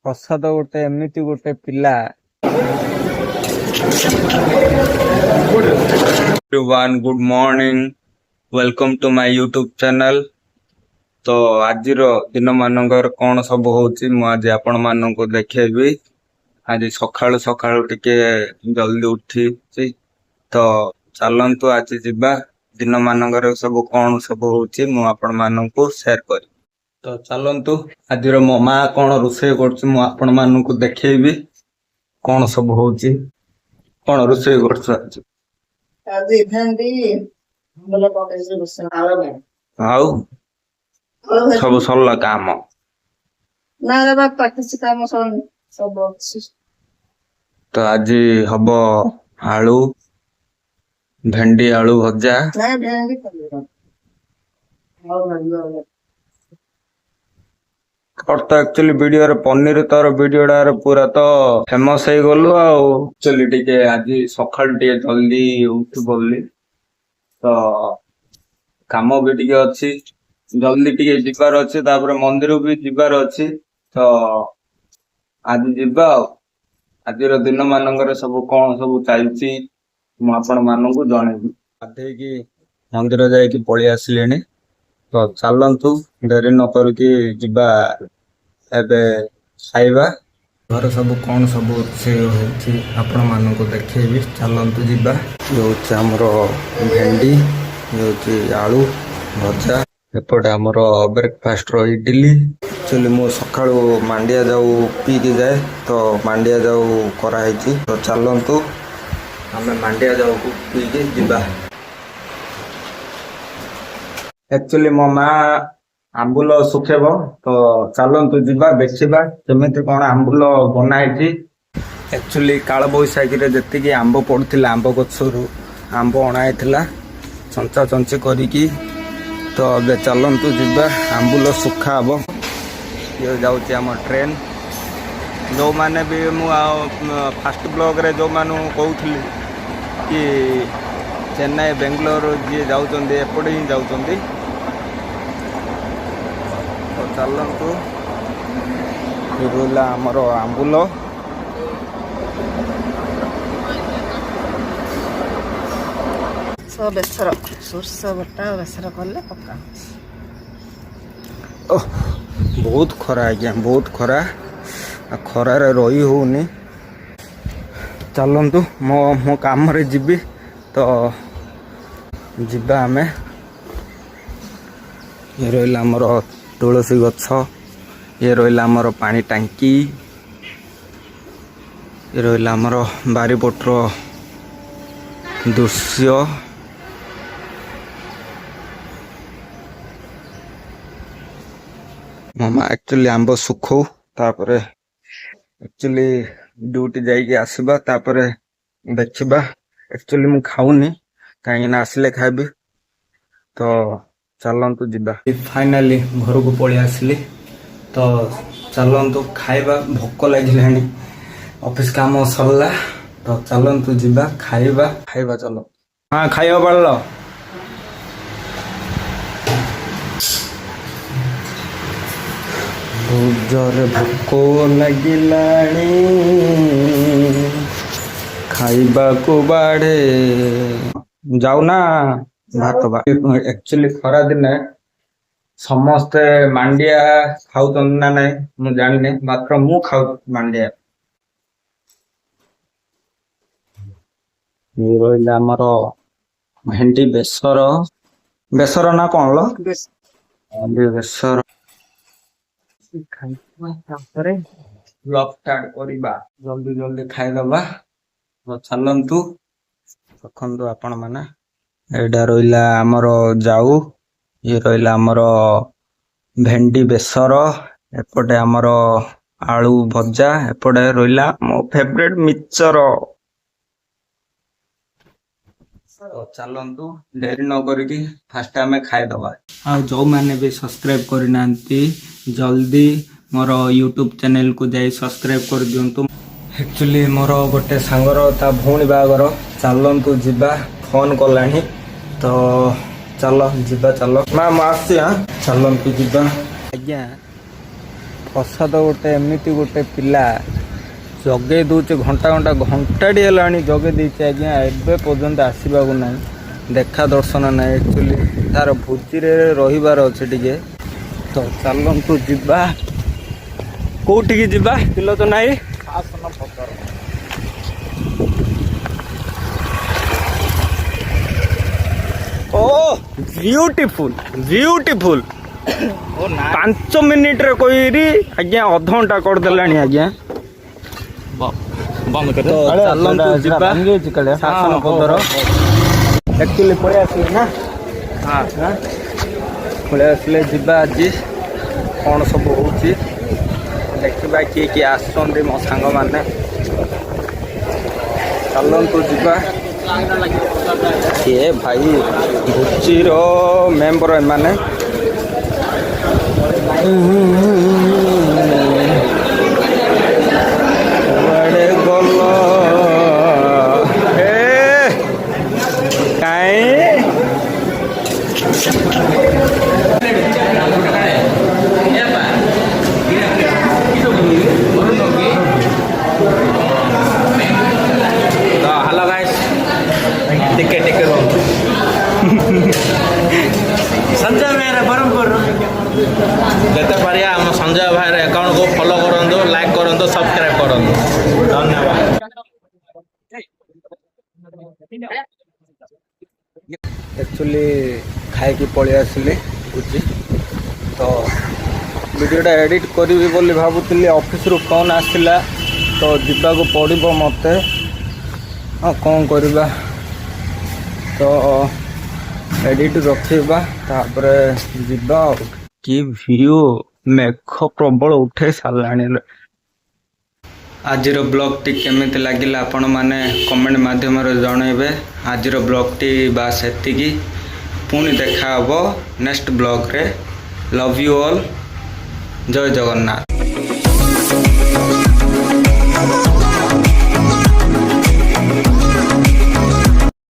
ପ୍ରସାଦ ଗୋଟେ ଏମିତି ଗୋଟେ ପିଲା। Everyone, good morning. Welcome to my YouTube channel. ତ ଆଜିର ଦିନ ମାନଙ୍କର କଣ ସବୁ ହଉଛି ମୁଁ ଆଜି ଆପଣ ମାନଙ୍କୁ ଦେଖେଇବି। ଆଜି ସକାଳୁ ସକାଳୁ ଟିକେ ଜଲ୍ଦି ଉଠିଛି, ତ ଚାଲନ୍ତୁ ଆଜି ଯିବା ଦିନ ମାନଙ୍କର ସବୁ କଣ ସବୁ ହଉଛି ମୁଁ ଆପଣ ମାନଙ୍କୁ ସେୟାର କରିବି। ତ ଚାଲନ୍ତୁ ଆଜିର ମୋ ମା କଣ ରୋଷେଇ କରୁଛି ମୁଁ ଆପଣ ମାନଙ୍କୁ ଦେଖେଇବି। କଣ ସବୁ ହଉଛି, କଣ ରୋଷେଇ କରୁଛୁ ଆଜି? ଆଜି ଭେଣ୍ଡି ଭଲ ପକେଇଛି ରୋଷେଇ। ଆଉ ସବୁ ସରିଲା କାମ? ନା ରେ ବାପା କିଛି କାମ ସରିନି, ସବୁ ଅଛି। ତ ଆଜି ହବ ଆଳୁ ଭେଣ୍ଡି ଆଳୁ ଭଜା। ନାଇଁ ଭେଣ୍ଡି କରିବ। ହଉ ଭାଇ ତ ଆକ୍ଚୁଆଲି ଭିଡିଓରେ ପନିର ତର ଭିଡିଓଟାରେ ପୁରା ତ ଫେମସ ହେଇଗଲୁ ଆଉ। ଆକ୍ଚୁଆଲି ଟିକେ ଆଜି ସକାଳୁ ଟିକେ ଜଲ୍ଦି ଉଠି ପଡିଲି, ତ କାମ ବି ଟିକେ ଅଛି, ଜଲ୍ଦି ଟିକେ ଯିବାର ଅଛି, ତାପରେ ମନ୍ଦିର ବି ଯିବାର ଅଛି। ତ ଆଜି ଯିବା ଆଉ। ଆଜିର ଦିନ ମାନଙ୍କରେ ସବୁ କଣ ସବୁ ଚାଲିଛି ମୁଁ ଆପଣ ମାନଙ୍କୁ ଜଣେଇବି। ଗାଧେଇକି ମନ୍ଦିର ଯାଇକି ପଳେଇ ଆସିଲେଣି, ତ ଚାଲନ୍ତୁ ଡେରି ନ କରିକି ଯିବା ଏବେ ଖାଇବା। ଘରେ ସବୁ କଣ ସବୁ ରୋଷେଇ ହଉଛି ଆପଣ ମାନଙ୍କୁ ଦେଖେଇବି, ଚାଲନ୍ତୁ ଯିବା। ଇଏ ହଉଛି ଆମର ଭେଣ୍ଡି, ଇଏ ହଉଛି ଆଳୁ ଭଜା, ଏପଟେ ଆମର ବ୍ରେକଫାଷ୍ଟର ଇଡିଲି। ଆକ୍ଚୁଆଲି ମୁଁ ସକାଳୁ ମାଣ୍ଡିଆ ଯାଉ ପିଇକି ଯାଏ, ତ ମାଣ୍ଡିଆ ଯାଉ କରାହେଇଛି। ତ ଚାଲନ୍ତୁ ଆମେ ମାଣ୍ଡିଆ ଯାଉକୁ ପିଇକି ଯିବା। ଆକ୍ଚୁଆଲି ମୋ ମା ଆମ୍ବୁଲ ଶୁଖେଇବ, ତ ଚାଲନ୍ତୁ ଯିବା ଦେଖିବା କେମିତି କଣ ଆମ୍ବୁଲ ବନା ହେଇଛି। ଆକ୍ଚୁଆଲି କାଳବୈଶାଖୀରେ ଯେତିକି ଆମ୍ବ ପଡୁଥିଲା ଆମ୍ବ ଗଛରୁ ଆମ୍ବ ଅଣା ହେଇଥିଲା ଚଞ୍ଚା ଚଞ୍ଚି କରିକି। ତ ଏବେ ଚାଲନ୍ତୁ ଯିବା, ଆମ୍ବୁଲ ଶୁଖା ହବ। ଇଏ ଯାଉଛି ଆମ ଟ୍ରେନ। ଯେଉଁମାନେ ବି ମୁଁ ଆଉ ଫାଷ୍ଟ ବ୍ଲଗରେ ଯେଉଁମାନଙ୍କୁ କହୁଥିଲି କି ଚେନ୍ନାଇ ବେଙ୍ଗଲୋର ଯିଏ ଯାଉଛନ୍ତି ଏପଟେ ହିଁ ଯାଉଛନ୍ତି। ତ ଚାଲନ୍ତୁ, ରହିଲା ଆମର ଆମ୍ବୁଲ। ବେସର ସୋରିଷ ବଟା ବେସର କଲେ ପକା। ବହୁତ ଖରା ଆଜ୍ଞା, ବହୁତ ଖରା, ଖରାରେ ରହି ହଉନି। ଚାଲନ୍ତୁ ମୋ କାମରେ ଯିବି, ତ ଯିବା ଆମେ। ଇଏ ରହିଲା ଆମର ତୁଳସୀ ଗଛ, ଇଏ ରହିଲା ଆମର ପାଣି ଟାଙ୍କି, ଇଏ ରହିଲା ଆମର ବାରିପଟର ଦୃଶ୍ୟ। ମାମା ଆକ୍ଚୁଆଲି ଆମ୍ବ ଶୁଖଉ, ତାପରେ ଆକ୍ଚୁଆଲି ଡ୍ୟୁଟି ଯାଇକି ଆସିବା, ତାପରେ ଦେଖିବା। ଆକ୍ଚୁଆଲି ମୁଁ ଖାଉନି, କାହିଁକିନା ଆସିଲେ ଖାଇବି। ତ ଚାଲନ୍ତୁ ଯିବା। ଫାଇନାଲି ଘରକୁ ପଳେଇ ଆସିଲି, ତ ଚାଲନ୍ତୁ ଖାଇବା। ଭୋକ ଲାଗିଲାଣି, ଅଫିସ କାମ ସରିଲା, ତ ଚାଲନ୍ତୁ ଯିବା ଖାଇବା। ଚାଲ। ହଁ ଖାଇବା ପାରିଲ? ବହୁତ ଜୋରରେ ଭୋକ ଲାଗିଲାଣି, ଖାଇବାକୁ ବାଢେ ଯାଉନା ଭାତ। ଆକ୍ଚୁଆଲି ଖରା ଦିନେ ସମସ୍ତେ ମାଣ୍ଡିଆ ଖାଉଛନ୍ତି ନା ନାଇଁ ମୁଁ ଜାଣିନି, ମାତ୍ର ମୁଁ ଖାଉଛି ମାଣ୍ଡିଆ। ଇଏ ରହିଲା ଆମର ଭେଣ୍ଡି ବେସର। ବେସର ନା କଣ ଲ? ଭେଣ୍ଡି ବେସର। ତାପରେ ବ୍ଲଗ ଷ୍ଟାର୍ଟ କରିବା, ଜଲ୍ଦି ଜଲ୍ଦି ଖାଇଦବା। ଚାଲନ୍ତୁ ଦେଖନ୍ତୁ ଆପଣ ମାନେ। ଏଇଟା ରହିଲା ଆମର ଯାଉ, ଇଏ ରହିଲା ଆମର ଭେଣ୍ଡି ବେସର, ଏପଟେ ଆମର ଆଳୁ ଭଜା, ଏପଟେ ରହିଲା ମୋ ଫେଭରେଟ ମିକ୍ସଚର। ଚାଲନ୍ତୁ ଡେରି ନ କରିକି ଫାଷ୍ଟ ଆମେ ଖାଇଦବା। ଆଉ ଯେଉଁମାନେ ବି ସବସ୍କ୍ରାଇବ କରିନାହାନ୍ତି ଜଲ୍ଦି ମୋର ୟୁଟ୍ୟୁବ ଚ୍ୟାନେଲକୁ ଯାଇ ସବସ୍କ୍ରାଇବ କରିଦିଅନ୍ତୁ। ଆକ୍ଚୁଆଲି ମୋର ଗୋଟେ ସାଙ୍ଗର ତା ଭଉଣୀ ବାହାଘର, ଚାଲନ୍ତୁ ଯିବା। ଫୋନ କଲାଣି, ତ ଚାଲ ଯିବା। ଚାଲ ମା ମୁଁ ଆସୁଛି। ଚାଲନ୍ତୁ ଯିବା। ଆଜ୍ଞା ପ୍ରସାଦ ଗୋଟେ ଏମିତି ଗୋଟେ ପିଲା ଜଗେଇ ଦେଉଛି ଘଣ୍ଟାଟି ହେଲାଣି ଜଗେଇ ଦେଇଛି ଆଜ୍ଞା, ଏବେ ପର୍ଯ୍ୟନ୍ତ ଆସିବାକୁ ନାହିଁ, ଦେଖା ଦର୍ଶନ ନାହିଁ। ଆକ୍ଚୁଆଲି ତାର ଭୋଜିରେ ରହିବାର ଅଛି ଟିକେ, ତ ଚାଲନ୍ତୁ ଯିବା। କୋଉଠିକି ଯିବା ପିଲ ତ ନାହିଁ? ଓ ବ୍ୟୁଟିଫୁଲ ବ୍ୟୁଟିଫୁଲ 5 ମିନିଟ୍ରେ କହିରି ଆଜ୍ଞା ଅଧଘଣ୍ଟା କରିଦେଲାଣି ଆଜ୍ଞା। ତ ଚାଲନ୍ତୁ ଯିବା ଶାସନ ପଦର। ଆକ୍ଚୁଆଲି ପଳେଇ ଆସିଲେ ନା, ପଳେଇ ଆସିଲେ ଯିବା। ଆଜି କ'ଣ ସବୁ ହେଉଛି ଦେଖିବା, କିଏ କିଏ ଆସୁଛନ୍ତି ମୋ ସାଙ୍ଗମାନେ। ଚାଲନ୍ତୁ ଯିବା। କିଏ ଭାଇ ଭୋଜିର ମେମ୍ବର ଏମାନେ। କୁଆଡ଼େ ଗଲ ହେ କାଇଁ? हेलो गाइस, टिके संजय भाई ब्रह्मपुर जते बढ़िया हम संजय भाई अकाउंट को फॉलो करंदो, लाइक करंदो, सब्सक्राइब करंदो। धन्यवाद। एक्चुअली खाई पलि आसिली बुझी, तो वीडियोटा एडिट करी बोली भावुली। ऑफिस रु फोन आसला तो जीवाको पड़ो मते। हाँ कौन करवा, तो एडिट रखा तापर जीवा। कि व्यू मेघ प्रबल उठे साराणी। आजिर ब्लॉगटी केमिति लागिला आपण माने कमेंट माध्यम जनइबे। आजिर ब्लॉगटी बास एतिकी, पुणी देखा हबो नेक्स्ट ब्लॉग रे। लव यू ऑल, जय जगन्नाथ।